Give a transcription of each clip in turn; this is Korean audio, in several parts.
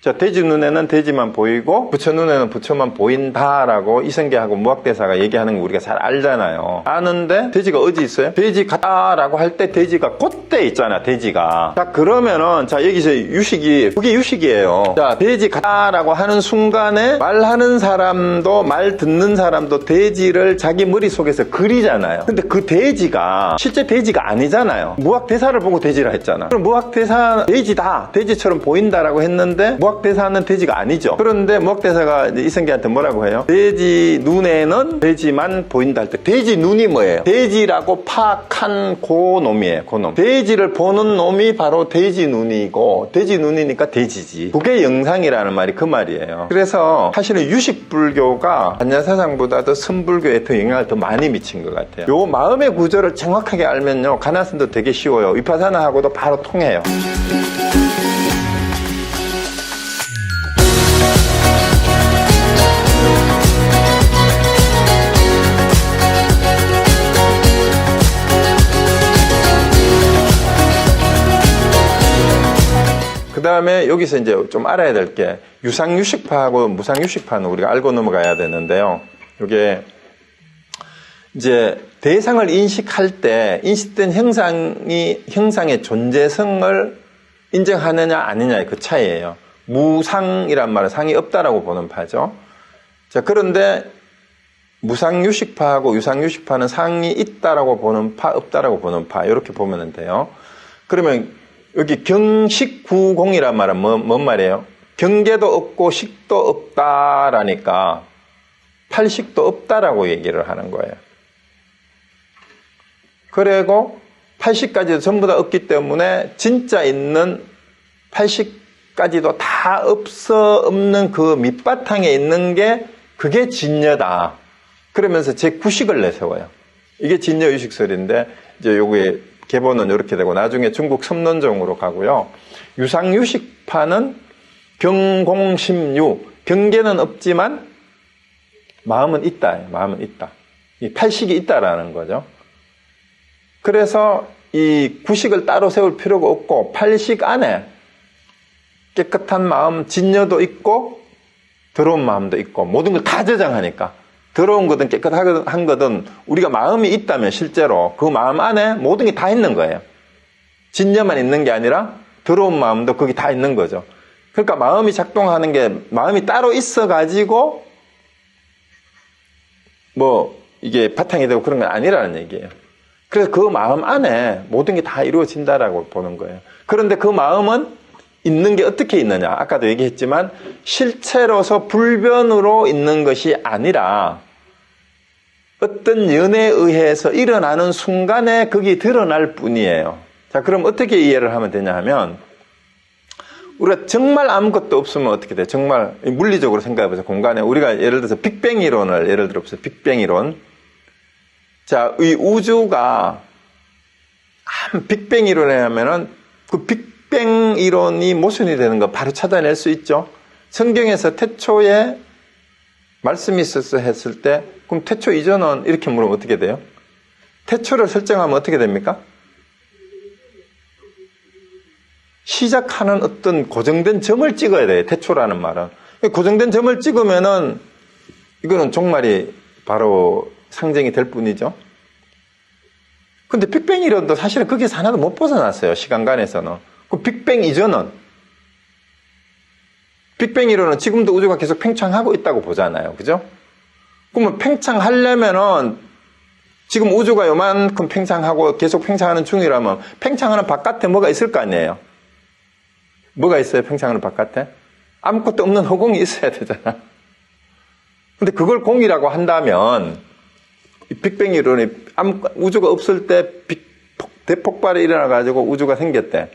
자, 돼지 눈에는 돼지만 보이고 부처 눈에는 부처만 보인다라고 이성계하고 무학대사가 얘기하는 거 우리가 잘 알잖아요. 아는데 돼지가 어디 있어요? 돼지 같다라고 할 때 돼지가 그때 있잖아, 돼지가. 자, 그러면은 자, 여기서 유식이 그게 유식이에요. 자, 돼지 같다라고 하는 순간에 말하는 사람도 말 듣는 사람도 돼지를 자기 머릿속에서 그리잖아요. 근데 그 돼지가 실제 돼지가 아니잖아요. 무학대사를 보고 돼지라 했잖아. 그럼 무학대사 돼지다, 돼지처럼 보인다라고 했는데 무학대사는 돼지가 아니죠. 그런데 무학대사가 이성계한테 뭐라고 해요? 돼지 눈에는 돼지만 보인다 할 때 돼지 눈이 뭐예요? 돼지라고 파악한 그 놈이에요. 그 놈. 돼지를 보는 놈이 바로 돼지 눈이고 돼지 눈이니까 돼지지. 그게 영상이라는 말이 그 말이에요. 그래서 사실은 유식불교가 반야사상보다도 선불교에 더 영향을 더 많이 미친 것 같아요. 요 마음의 구조를 정확하게 알면요, 가나선도 되게 쉬워요. 위파사나하고도 바로 통해요. 그 다음에 여기서 이제 좀 알아야 될 게 유상유식파하고 무상유식파는 우리가 알고 넘어가야 되는데요. 이게 이제 대상을 인식할 때 인식된 형상의 존재성을 인정하느냐 아니냐의 그 차이예요. 무상이란 말은 상이 없다라고 보는 파죠. 자, 그런데 무상유식파하고 유상유식파는 상이 있다라고 보는 파, 없다라고 보는 파, 이렇게 보면 돼요. 그러면 여기 경식구공이란 말은 뭔 말이에요? 경계도 없고 식도 없다라니까 팔식도 없다라고 얘기를 하는 거예요. 그리고 팔식까지도 전부 다 없기 때문에 진짜 있는 팔식까지도 다 없는 그 밑바탕에 있는 게 그게 진여다. 그러면서 제9식을 내세워요. 이게 진여유식설인데 이제 요게 개본은 이렇게 되고 나중에 중국 섬론정으로 가고요. 유상유식파는 경공심유, 경계는 없지만 마음은 있다. 마음은 있다. 이 팔식이 있다라는 거죠. 그래서 이 구식을 따로 세울 필요가 없고 팔식 안에 깨끗한 마음, 진여도 있고 더러운 마음도 있고 모든 걸 다 저장하니까 더러운 거든 깨끗한 거든 우리가 마음이 있다면 실제로 그 마음 안에 모든 게 다 있는 거예요. 진여만 있는 게 아니라 더러운 마음도 거기 다 있는 거죠. 그러니까 마음이 작동하는 게 마음이 따로 있어가지고 뭐 이게 바탕이 되고 그런 건 아니라는 얘기예요. 그래서 그 마음 안에 모든 게 다 이루어진다라고 보는 거예요. 그런데 그 마음은 있는 게 어떻게 있느냐? 아까도 얘기했지만 실체로서 불변으로 있는 것이 아니라 어떤 연에 의해서 일어나는 순간에 그게 드러날 뿐이에요. 자, 그럼 어떻게 이해를 하면 되냐 하면 우리가 정말 아무것도 없으면 어떻게 돼요? 정말 물리적으로 생각해보세요. 공간에 우리가 예를 들어서 빅뱅 이론을 예를 들어보세요. 빅뱅 이론. 자, 이 우주가 빅뱅 이론에 하면은 그 빅뱅 이론이 모순이 되는 거 바로 찾아낼 수 있죠. 성경에서 태초에 말씀이 있었어 했을 때 그럼 태초 이전은 이렇게 물으면 어떻게 돼요? 태초를 설정하면 어떻게 됩니까? 시작하는 어떤 고정된 점을 찍어야 돼요. 태초라는 말은. 고정된 점을 찍으면은 이거는 종말이 바로 상징이 될 뿐이죠. 근데 빅뱅 이론도 사실은 거기서 하나도 못 벗어났어요. 시간관에서는. 그 빅뱅 이전은 빅뱅 이론은 지금도 우주가 계속 팽창하고 있다고 보잖아요. 그죠? 그러면 팽창하려면은 지금 우주가 요만큼 팽창하고 계속 팽창하는 중이라면 팽창하는 바깥에 뭐가 있을 거 아니에요? 뭐가 있어요? 팽창하는 바깥에? 아무것도 없는 허공이 있어야 되잖아. 근데 그걸 공이라고 한다면 이 빅뱅 이론이 우주가 없을 때 대폭발이 일어나가지고 우주가 생겼대.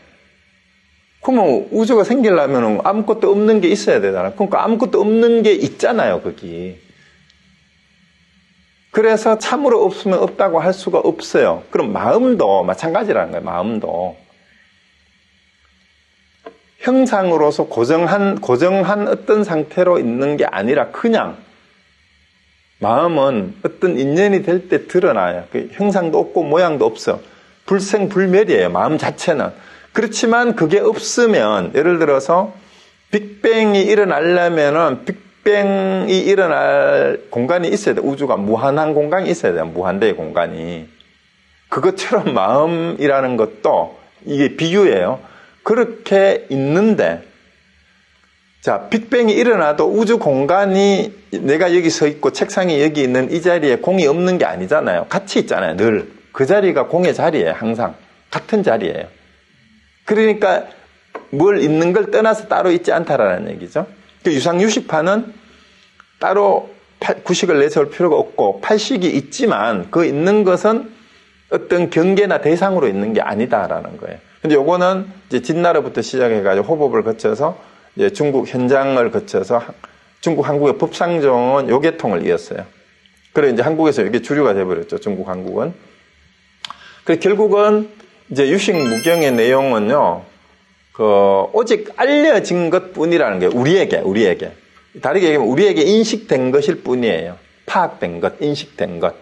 그러면 우주가 생기려면 아무것도 없는 게 있어야 되잖아. 그러니까 아무것도 없는 게 있잖아요, 거기. 그래서 참으로 없으면 없다고 할 수가 없어요. 그럼 마음도 마찬가지라는 거예요, 마음도. 형상으로서 고정한 어떤 상태로 있는 게 아니라 그냥 마음은 어떤 인연이 될 때 드러나요. 그 형상도 없고 모양도 없어. 불생불멸이에요, 마음 자체는. 그렇지만 그게 없으면 예를 들어서 빅뱅이 일어나려면은 빅뱅이 일어날 공간이 있어야 돼. 우주가 무한한 공간이 있어야 돼요. 무한대의 공간이. 그것처럼 마음이라는 것도 이게 비유예요. 그렇게 있는데, 자, 빅뱅이 일어나도 우주 공간이 내가 여기 서 있고 책상이 여기 있는 이 자리에 공이 없는 게 아니잖아요. 같이 있잖아요. 늘. 그 자리가 공의 자리예요. 항상. 같은 자리예요. 그러니까 뭘 있는 걸 떠나서 따로 있지 않다라는 얘기죠. 그 유상유식파는 따로 구식을 내세울 필요가 없고 팔식이 있지만 그 있는 것은 어떤 경계나 대상으로 있는 게 아니다라는 거예요. 근데 요거는 이제 진나라부터 시작해가지고 호법을 거쳐서 이제 중국 현장을 거쳐서 중국 한국의 법상정은 요 계통을 이었어요. 그래 이제 한국에서 이게 주류가 돼버렸죠. 중국 한국은. 그래 결국은 이제 유식무경의 내용은요. 오직 알려진 것 뿐이라는 게 우리에게. 다르게 얘기하면 우리에게 인식된 것일 뿐이에요. 파악된 것, 인식된 것.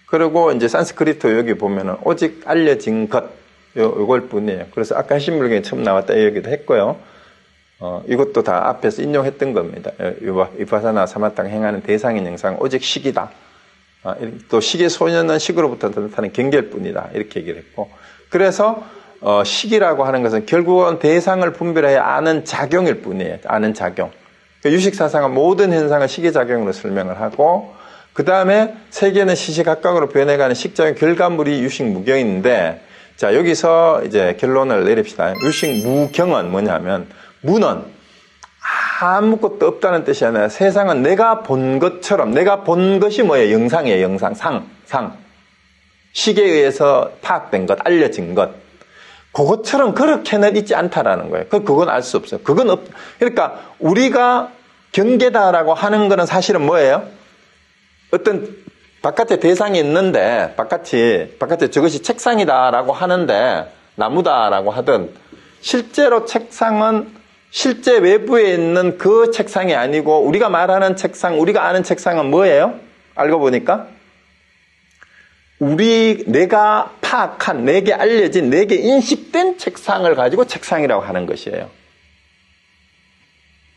그리고 이제 산스크리트 여기 보면은 오직 알려진 것, 요걸 뿐이에요. 그래서 아까 해신물경에 처음 나왔다 얘기도 했고요. 이것도 다 앞에서 인용했던 겁니다. 위파사나 사마탕 행하는 대상인 영상 오직 식이다. 또 식의 소년은 식으로부터 나타나는 경계일 뿐이다. 이렇게 얘기를 했고. 그래서 식이라고 하는 것은 결국은 대상을 분별해야 아는 작용일 뿐이에요. 아는 작용. 유식사상은 모든 현상을 식의작용으로 설명을 하고 그 다음에 세계는 시시각각으로 변해가는 식작용 결과물이 유식무경인데 자 여기서 이제 결론을 내립시다. 유식무경은 뭐냐면 무는 아무것도 없다는 뜻이 아니라 세상은 내가 본 것처럼 내가 본 것이 뭐예요? 영상이에요. 영상. 상. 식에 의해서 파악된 것, 알려진 것. 그것처럼 그렇게는 있지 않다라는 거예요. 그건 알 수 없어요. 그러니까 우리가 경계다라고 하는 거는 사실은 뭐예요? 어떤 바깥에 대상이 있는데 바깥에 저것이 책상이다라고 하는데 나무다라고 하든 실제로 책상은 실제 외부에 있는 그 책상이 아니고 우리가 말하는 책상, 우리가 아는 책상은 뭐예요? 알고 보니까 내가 파악한, 내게 알려진, 내게 인식된 책상을 가지고 책상이라고 하는 것이에요.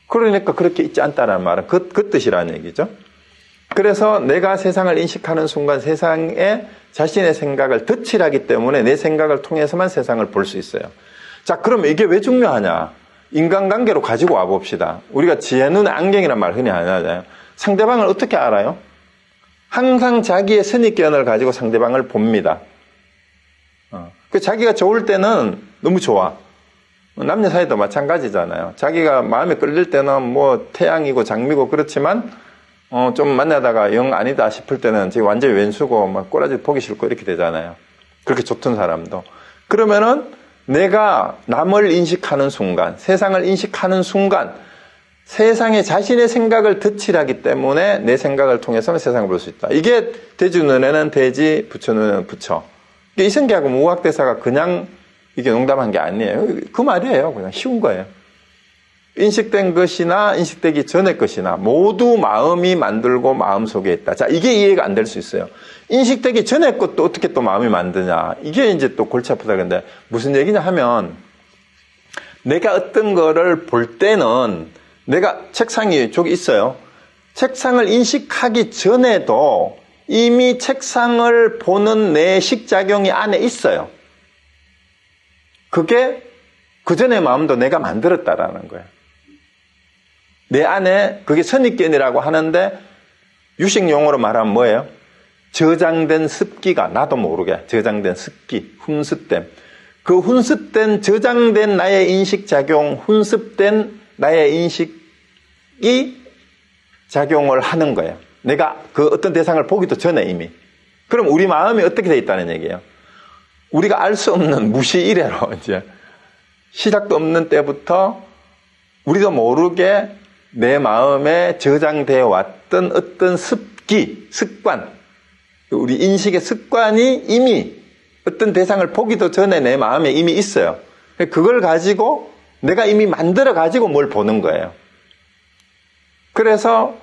그러니까 그렇게 있지 않다는 말은 그 뜻이라는 얘기죠. 그래서 내가 세상을 인식하는 순간 세상에 자신의 생각을 덧칠하기 때문에 내 생각을 통해서만 세상을 볼 수 있어요. 자, 그럼 이게 왜 중요하냐? 인간관계로 가지고 와봅시다. 우리가 지혜 눈에 안경이란 말 흔히 하잖아요. 상대방을 어떻게 알아요? 항상 자기의 선입견을 가지고 상대방을 봅니다. 자기가 좋을 때는 너무 좋아. 남녀 사이도 마찬가지잖아요. 자기가 마음에 끌릴 때는 뭐 태양이고 장미고 그렇지만 좀 만나다가 영 아니다 싶을 때는 지금 완전히 왼수고 막 꼬라지 보기 싫고 이렇게 되잖아요. 그렇게 좋던 사람도. 그러면은 내가 남을 인식하는 순간, 세상을 인식하는 순간 세상에 자신의 생각을 덧칠하기 때문에 내 생각을 통해서는 세상을 볼 수 있다. 이게 대주 눈에는 대지, 부처 눈에는 부처. 이성계하고 무학대사가 그냥 이게 농담한 게 아니에요. 그 말이에요. 그냥 쉬운 거예요. 인식된 것이나 인식되기 전의 것이나 모두 마음이 만들고 마음속에 있다. 자, 이게 이해가 안 될 수 있어요. 인식되기 전의 것도 어떻게 또 마음이 만드냐. 이게 이제 또 골치 아프다. 그런데 무슨 얘기냐 하면 내가 어떤 거를 볼 때는 내가 책상이 저기 있어요. 책상을 인식하기 전에도 이미 책상을 보는 내 식작용이 안에 있어요. 그게 그 전의 마음도 내가 만들었다라는 거예요. 내 안에 그게 선입견이라고 하는데 유식 용어로 말하면 뭐예요? 저장된 습기가 나도 모르게 저장된 습기, 훈습됨. 그 훈습된 저장된 나의 인식작용, 훈습된 나의 인식이 작용을 하는 거예요. 내가 그 어떤 대상을 보기도 전에 이미. 그럼 우리 마음이 어떻게 돼 있다는 얘기예요? 우리가 알 수 없는 무시 이래로 이제 시작도 없는 때부터 우리도 모르게 내 마음에 저장되어 왔던 어떤 습기, 습관, 우리 인식의 습관이 이미 어떤 대상을 보기도 전에 내 마음에 이미 있어요. 그걸 가지고 내가 이미 만들어 가지고 뭘 보는 거예요. 그래서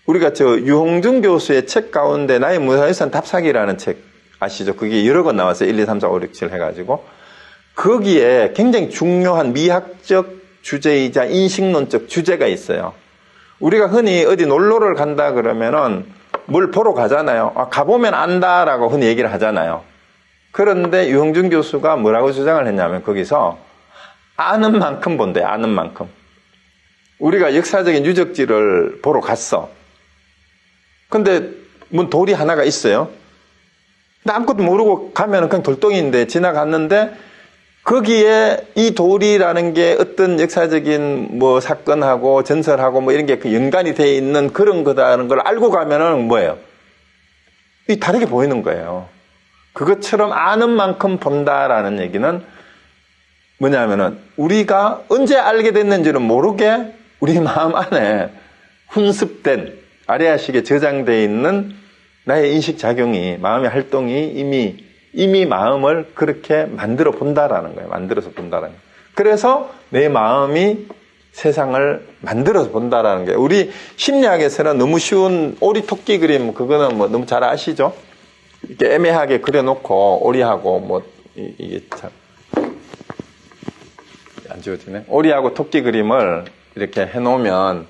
우리가 유홍준 교수의 책 가운데 나의 문화유산 답사기라는 책 아시죠? 그게 여러 권 나왔어요. 1, 2, 3, 4, 5, 6, 7 해가지고. 거기에 굉장히 중요한 미학적 주제이자 인식론적 주제가 있어요. 우리가 흔히 어디 놀러를 간다 그러면은 뭘 보러 가잖아요. 가보면 안다라고 흔히 얘기를 하잖아요. 그런데 유형준 교수가 뭐라고 주장을 했냐면 거기서 아는 만큼 본대, 아는 만큼. 우리가 역사적인 유적지를 보러 갔어. 근데 뭐 돌이 하나가 있어요. 근데 아무것도 모르고 가면 그냥 돌덩이인데 지나갔는데 거기에 이 돌이라는 게 어떤 역사적인 뭐 사건하고 전설하고 뭐 이런 게 그 연관이 되어 있는 그런 거다라는 걸 알고 가면은 뭐예요? 이 다르게 보이는 거예요. 그것처럼 아는 만큼 본다라는 얘기는 뭐냐면은 우리가 언제 알게 됐는지는 모르게 우리 마음 안에 훈습된 아레아식에 저장되어 있는 나의 인식작용이, 마음의 활동이 이미 마음을 그렇게 만들어 본다라는 거예요. 만들어서 본다라는 거예요. 그래서 내 마음이 세상을 만들어서 본다라는 거예요. 우리 심리학에서는 너무 쉬운 오리 토끼 그림, 그거는 뭐 너무 잘 아시죠? 이렇게 애매하게 그려놓고 오리하고 뭐 이게 참 안 지워지네. 오리하고 토끼 그림을 이렇게 해놓으면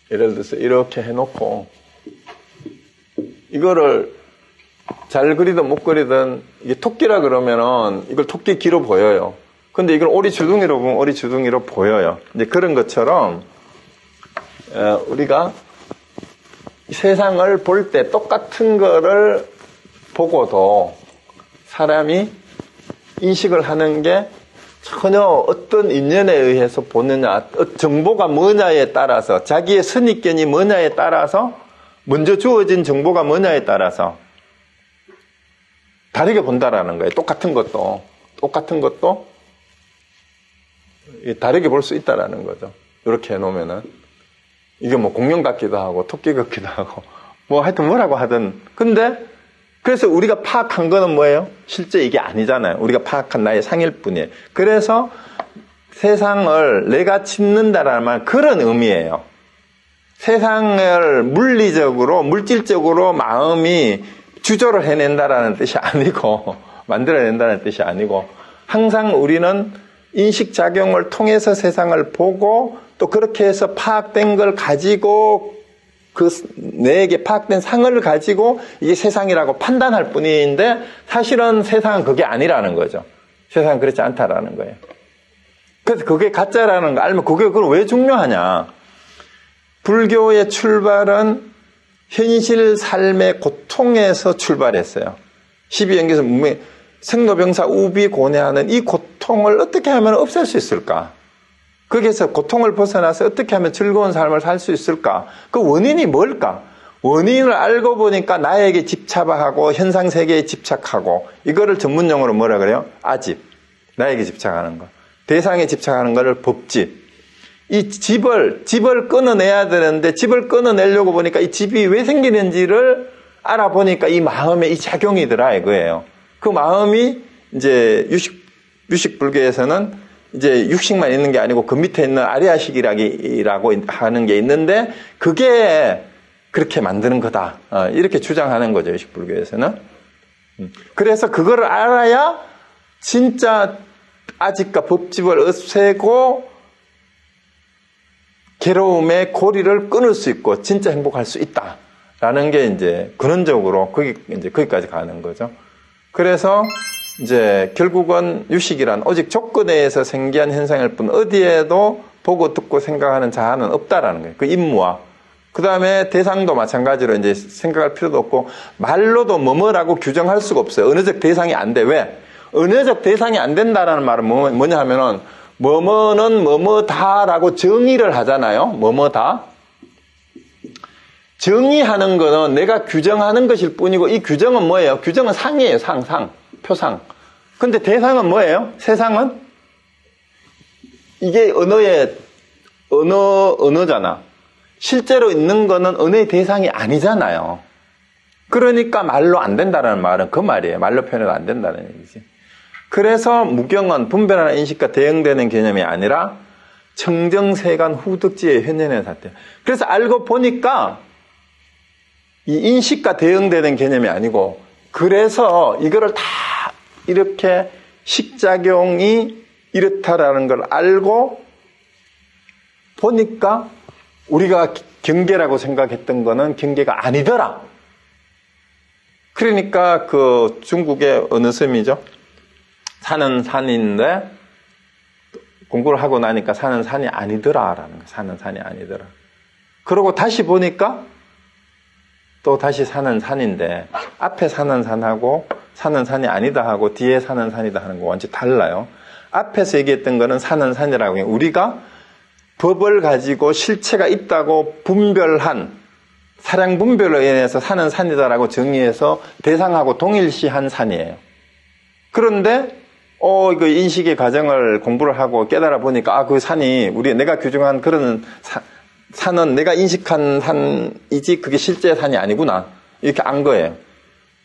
예를 들어서 이렇게 해놓고 이거를 잘 그리든 못 그리든 이게 토끼라 그러면은 이걸 토끼 귀로 보여요. 근데 이걸 오리 주둥이로 보면 오리 주둥이로 보여요. 이제 그런 것처럼 우리가 세상을 볼 때 똑같은 거를 보고도 사람이 인식을 하는 게 전혀 어떤 인연에 의해서 보느냐, 정보가 뭐냐에 따라서, 자기의 선입견이 뭐냐에 따라서, 먼저 주어진 정보가 뭐냐에 따라서 다르게 본다라는 거예요. 똑같은 것도 다르게 볼 수 있다라는 거죠. 이렇게 해놓으면은 이게 뭐 공룡 같기도 하고 토끼 같기도 하고 뭐 하여튼 뭐라고 하든. 근데 그래서 우리가 파악한 거는 뭐예요? 실제 이게 아니잖아요. 우리가 파악한 나의 상일 뿐이에요. 그래서 세상을 내가 짓는다라는 말, 그런 의미예요. 세상을 물리적으로, 물질적으로 마음이 주조를 해낸다라는 뜻이 아니고, 만들어낸다는 뜻이 아니고, 항상 우리는 인식작용을 통해서 세상을 보고, 또 그렇게 해서 파악된 걸 가지고, 내게 파악된 상을 가지고 이게 세상이라고 판단할 뿐인데 사실은 세상은 그게 아니라는 거죠. 세상은 그렇지 않다라는 거예요. 그래서 그게 가짜라는 거 알면 그게 그걸 왜 중요하냐. 불교의 출발은 현실 삶의 고통에서 출발했어요. 12연계에서 생로병사 우비고뇌하는 이 고통을 어떻게 하면 없앨 수 있을까? 거기에서 고통을 벗어나서 어떻게 하면 즐거운 삶을 살 수 있을까? 그 원인이 뭘까? 원인을 알고 보니까 나에게 집착하고 현상세계에 집착하고 이거를 전문용어로 뭐라 그래요? 아집. 나에게 집착하는 거. 대상에 집착하는 거를 법집. 이 집을 끊어내야 되는데 집을 끊어내려고 보니까 이 집이 왜 생기는지를 알아보니까 이 마음의 이 작용이더라 이거예요. 그 마음이 이제 유식 불교에서는 이제 육식만 있는 게 아니고 그 밑에 있는 아리아식이라고 하는 게 있는데 그게 그렇게 만드는 거다. 이렇게 주장하는 거죠. 유식불교에서는. 그래서 그거를 알아야 진짜 아집과 법집을 없애고 괴로움의 고리를 끊을 수 있고 진짜 행복할 수 있다라는 게 이제 근원적으로 거기까지 가는 거죠. 그래서 이제 결국은 유식이란 오직 조건에 의해서 생기한 현상일 뿐 어디에도 보고 듣고 생각하는 자아는 없다라는 거예요. 그 임무와. 그 다음에 대상도 마찬가지로 이제 생각할 필요도 없고 말로도 뭐뭐라고 규정할 수가 없어요. 언어적 대상이 안 돼. 왜? 언어적 대상이 안 된다라는 말은 뭐냐 하면은 뭐뭐는 뭐뭐다라고 정의를 하잖아요. 뭐뭐다. 정의하는 거는 내가 규정하는 것일 뿐이고 이 규정은 뭐예요? 규정은 상이에요. 상. 표상. 근데 대상은 뭐예요? 세상은? 이게 언어잖아. 실제로 있는 거는 언어의 대상이 아니잖아요. 그러니까 말로 안 된다는 말은 그 말이에요. 말로 표현해도 안 된다는 얘기지. 그래서 무경은 분별하는 인식과 대응되는 개념이 아니라 청정세간 후득지의 현현의 사태. 그래서 알고 보니까 이 인식과 대응되는 개념이 아니고 그래서 이거를 다 이렇게 식작용이 이렇다라는 걸 알고 보니까 우리가 경계라고 생각했던 거는 경계가 아니더라. 그러니까 그 중국의 어느 섬이죠? 산은 산인데 공부를 하고 나니까 산은 산이 아니더라라는 거예요. 산은 산이 아니더라. 그러고 다시 보니까 또 다시 산은 산인데 앞에 산은 산하고 산은 산이 아니다 하고 뒤에 산은 산이다 하는 거 완전히 달라요. 앞에서 얘기했던 거는 산은 산이라고 해요. 우리가 법을 가지고 실체가 있다고 분별한 사량 분별로 인해서 산은 산이다라고 정의해서 대상하고 동일시한 산이에요. 그런데 이거 인식의 과정을 공부를 하고 깨달아 보니까 그 산이 내가 규정한 그런 산은 내가 인식한 산이지 그게 실제 산이 아니구나 이렇게 안 거예요.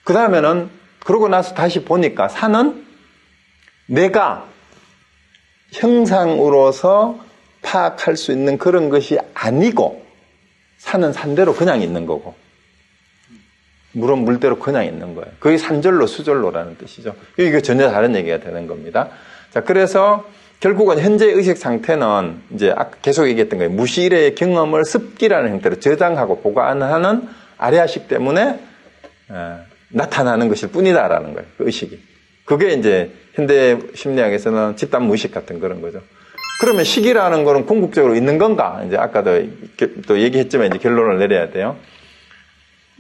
그 다음에는 그러고 나서 다시 보니까 산은 내가 형상으로서 파악할 수 있는 그런 것이 아니고 산은 산대로 그냥 있는 거고 물은 물대로 그냥 있는 거예요. 그게 산절로 수절로라는 뜻이죠. 이게 전혀 다른 얘기가 되는 겁니다. 자, 그래서 결국은 현재 의식 상태는 이제 계속 얘기했던 거예요. 무시일의 경험을 습기라는 형태로 저장하고 보관하는 아래아식 때문에 나타나는 것일 뿐이다라는 거예요. 그 의식이. 그게 이제 현대 심리학에서는 집단 무의식 같은 그런 거죠. 그러면 식이라는 거는 궁극적으로 있는 건가? 이제 아까도 또 얘기했지만 이제 결론을 내려야 돼요.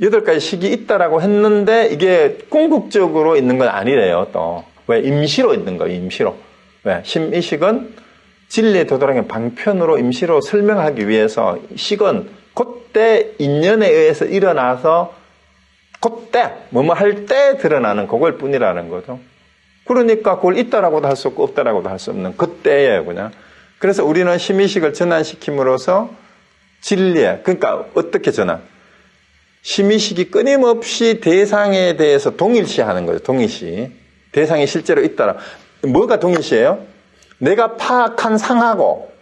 8가지 식이 있다라고 했는데 이게 궁극적으로 있는 건 아니래요, 또. 왜? 임시로 있는 거예요, 임시로. 왜? 심의식은 진리에 도달하는 방편으로 임시로 설명하기 위해서 식은 그때 인연에 의해서 일어나서 그때, 뭐뭐 할 때 드러나는 그걸 뿐이라는 거죠. 그러니까 그걸 있다라고도 할 수 없고 없다라고도 할 수 없는 그때예요, 그냥. 그래서 우리는 심의식을 전환시킴으로써 진리에, 그러니까 어떻게 전환? 심의식이 끊임없이 대상에 대해서 동일시하는 거죠. 동일시. 대상이 실제로 있다라. 뭐가 동일시예요? 내가 파악한 상하고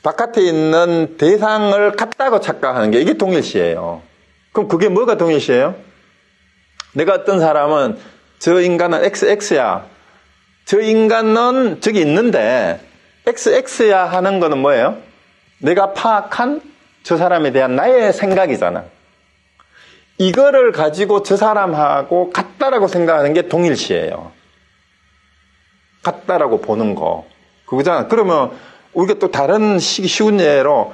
바깥에 있는 대상을 같다고 착각하는 게 이게 동일시예요. 그럼 그게 뭐가 동일시예요? 내가 어떤 사람은 저 인간은 XX야. 저 인간은 저기 있는데 XX야 하는 거는 뭐예요? 내가 파악한 저 사람에 대한 나의 생각이잖아. 이거를 가지고 저 사람하고 같다라고 생각하는 게 동일시예요. 같다라고 보는 거. 그거잖아. 그러면 우리가 또 다른 쉬운 예로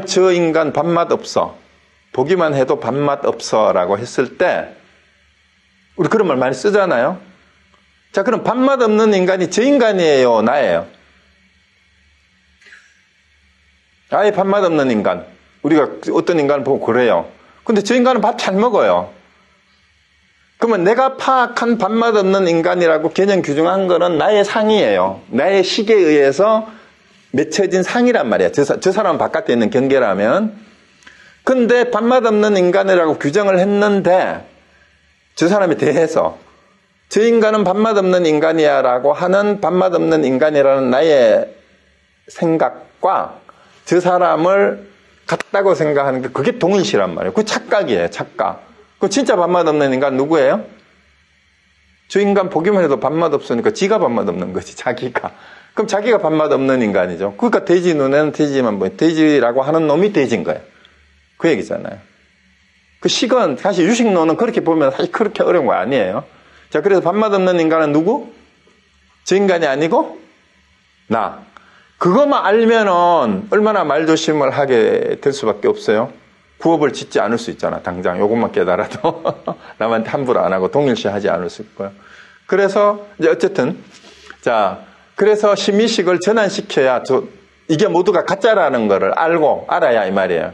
저 인간 밥맛 없어. 보기만 해도 밥맛 없어 라고 했을 때 우리 그런 말 많이 쓰잖아요. 자, 그럼 밥맛 없는 인간이 저 인간이에요, 나예요? 아예 밥맛 없는 인간. 우리가 어떤 인간을 보고 그래요. 근데 저 인간은 밥 잘 먹어요. 그러면 내가 파악한 밥맛 없는 인간이라고 개념 규정한 거는 나의 상이에요. 나의 식에 의해서 맺혀진 상이란 말이야. 저 사람은 바깥에 있는 경계라면. 근데 밥맛 없는 인간이라고 규정을 했는데 저 사람에 대해서 저 인간은 밥맛 없는 인간이야 라고 하는 밥맛 없는 인간이라는 나의 생각과 저 사람을 같다고 생각하는 게 그게 동일시란 말이에요. 그게 착각이에요. 착각. 그 진짜 밥맛 없는 인간 누구예요? 저 인간 보기만 해도 밥맛 없으니까 지가 밥맛 없는 거지. 자기가. 그럼 자기가 밥맛 없는 인간이죠. 그러니까 돼지 눈에는 돼지만 보여. 돼지라고 하는 놈이 돼지인 거예요. 그 얘기잖아요. 그 식은 사실 유식론은 그렇게 보면 사실 그렇게 어려운 거 아니에요. 자, 그래서 밥맛 없는 인간은 누구? 저 인간이 아니고 나. 그것만 알면은 얼마나 말조심을 하게 될 수밖에 없어요. 구업을 짓지 않을 수 있잖아. 당장 요것만 깨달아도 남한테 함부로 안 하고 동일시하지 않을 수 있고요. 그래서 이제 어쨌든 자, 그래서 심의식을 전환시켜야 이게 모두가 가짜라는 거를 알아야 이 말이에요.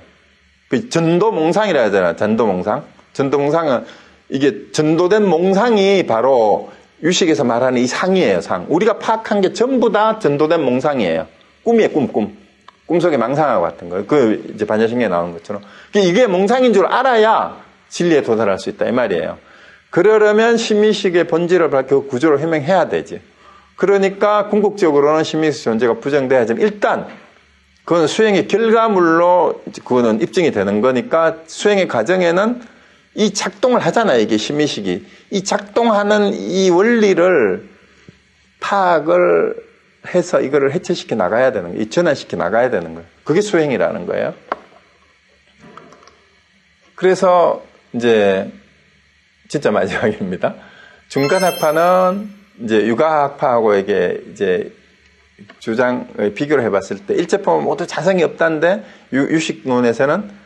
그 전도몽상이라 하잖아요. 전도몽상. 전도몽상은 이게 전도된 몽상이 바로 유식에서 말하는 이 상이에요. 상. 우리가 파악한 게 전부 다 전도된 몽상이에요. 꿈이에요. 꿈. 꿈속의 망상하고 같은 거예요. 그 이제 반야신경에 나오는 것처럼. 이게 몽상인 줄 알아야 진리에 도달할 수 있다 이 말이에요. 그러려면 심의식의 본질을 밝히고 구조를 해명해야 되지. 그러니까 궁극적으로는 심의식 존재가 부정돼야지만 일단 그거는 수행의 결과물로 그거는 입증이 되는 거니까 수행의 과정에는 이 작동을 하잖아요. 이게 심의식이. 이 작동하는 이 원리를 파악을 해서 이거를 해체시켜 나가야 되는 거예요. 전환시켜 나가야 되는 거예요. 그게 수행이라는 거예요. 그래서 이제 진짜 마지막입니다. 중간학파는 이제 육아학파하고 이제 주장을 비교를 해봤을 때 일체품은 모두 자성이 없다는데 유식론에서는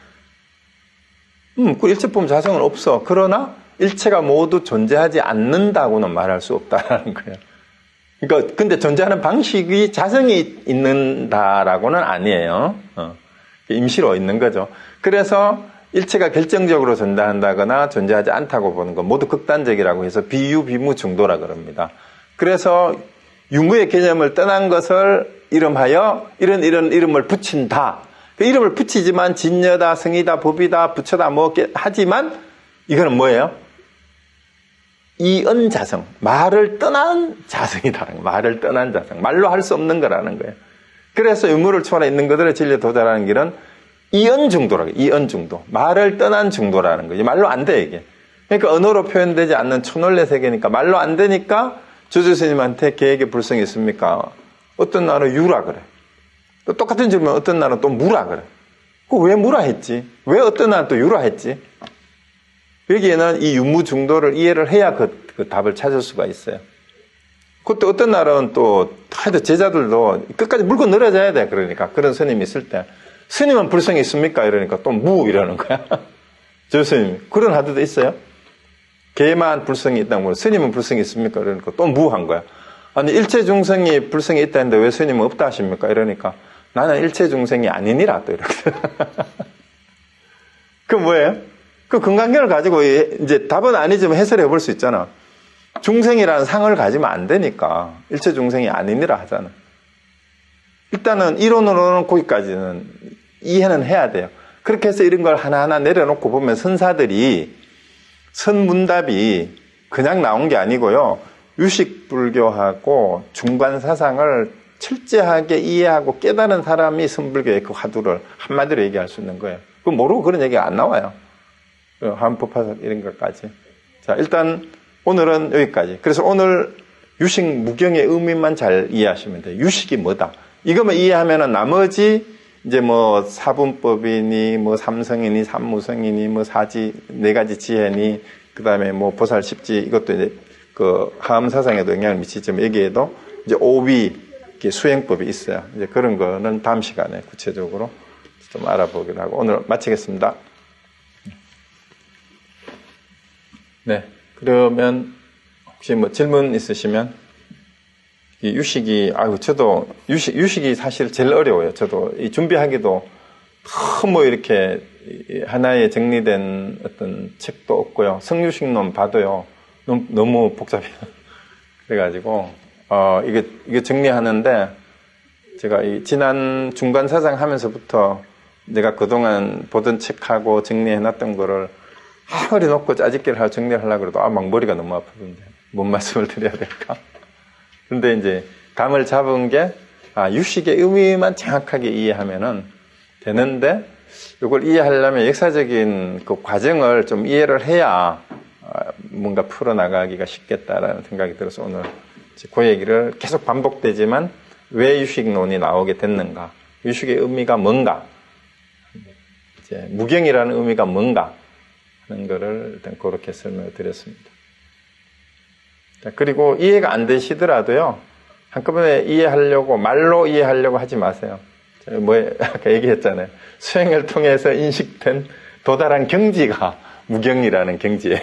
그 일체품 자성은 없어. 그러나 일체가 모두 존재하지 않는다고는 말할 수 없다라는 거예요. 그러니까 근데 존재하는 방식이 자성이 있는다라고는 아니에요. 임시로 있는 거죠. 그래서 일체가 결정적으로 존재한다거나 존재하지 않다고 보는 건 모두 극단적이라고 해서 비유, 비무, 중도라 그럽니다. 그래서 유무의 개념을 떠난 것을 이름하여 이런 이름을 붙인다. 그 이름을 붙이지만 진여다, 성이다, 법이다, 부처다 뭐 하지만 이거는 뭐예요? 이언자성, 말을 떠난 자성이다라는 거예요. 말을 떠난 자성, 말로 할 수 없는 거라는 거예요. 그래서 유무를 초월해 있는 것들의 진리에 도달하는 길은 이언중도라고 해요. 이언중도, 말을 떠난 중도라는 거예요. 말로 안 돼 이게. 그러니까 언어로 표현되지 않는 초놀래 세계니까 말로 안 되니까 조조스님한테 계획의 불성이 있습니까? 어떤 날은 유라 그래. 또 똑같은 질문 어떤 날은 또 무라 그래. 왜 무라 했지? 왜 어떤 날은 또 유라 했지? 여기에는 이 유무중도를 이해를 해야 그 답을 찾을 수가 있어요. 그때 어떤 날은 또 하여튼 제자들도 끝까지 물고 늘어져야 돼. 그러니까 그런 스님이 있을 때 스님은 불성이 있습니까? 이러니까 또 무 이러는 거야. 조스님 그런 하드도 있어요. 개만 불성이 있다고 스님은 불성이 있습니까? 이러니까 또 무한 거야. 아니 일체 중생이 불성이 있다는데 왜 스님은 없다 하십니까? 이러니까 나는 일체 중생이 아니니라 또 이렇게. 그 뭐예요? 그 근간견을 가지고 이제 답은 아니지만 해설해 볼 수 있잖아. 중생이라는 상을 가지면 안 되니까 일체 중생이 아니니라 하잖아. 일단은 이론으로는 거기까지는 이해는 해야 돼요. 그렇게 해서 이런 걸 하나하나 내려놓고 보면 선사들이 선문답이 그냥 나온 게 아니고요. 유식불교하고 중관사상을 철저하게 이해하고 깨달은 사람이 선불교의 그 화두를 한마디로 얘기할 수 있는 거예요. 그거 모르고 그런 얘기가 안 나와요. 한법화석 이런 것까지. 자, 일단 오늘은 여기까지. 그래서 오늘 유식 무경의 의미만 잘 이해하시면 돼요. 유식이 뭐다. 이것만 이해하면은 나머지 이제 뭐 사분법이니 뭐 삼성이니 삼무성이니 뭐 사지 네 가지 지혜니 그다음에 뭐 보살 십지 이것도 이제 그 하암사상에도 영향을 미치지만 여기에도 이제 오비 수행법이 있어요. 이제 그런 거는 다음 시간에 구체적으로 좀 알아보기로 하고 오늘 마치겠습니다. 네. 그러면 혹시 뭐 질문 있으시면 이 유식이 저도 유식이 사실 제일 어려워요. 저도 이 준비하기도 너무 이렇게 하나에 정리된 어떤 책도 없고요. 성유식론 봐도요. 너무 복잡해요. 그래가지고 이게 정리하는데 제가 이 지난 중간사상 하면서부터 내가 그동안 보던 책하고 정리해놨던 거를 아무리 놓고 짜집기를 하고 정리를 하려고 해도 막 머리가 너무 아프던데 뭔 말씀을 드려야 될까? 근데 이제 감을 잡은 게 유식의 의미만 정확하게 이해하면은 되는데 이걸 이해하려면 역사적인 그 과정을 좀 이해를 해야 뭔가 풀어나가기가 쉽겠다라는 생각이 들어서 오늘 그 얘기를 계속 반복되지만 왜 유식론이 나오게 됐는가? 유식의 의미가 뭔가? 이제 무경이라는 의미가 뭔가? 하는 거를 일단 그렇게 설명을 드렸습니다. 자, 그리고 이해가 안 되시더라도요, 한꺼번에 이해하려고, 말로 이해하려고 하지 마세요. 아까 얘기했잖아요. 수행을 통해서 인식된 도달한 경지가 무경이라는 경지예요.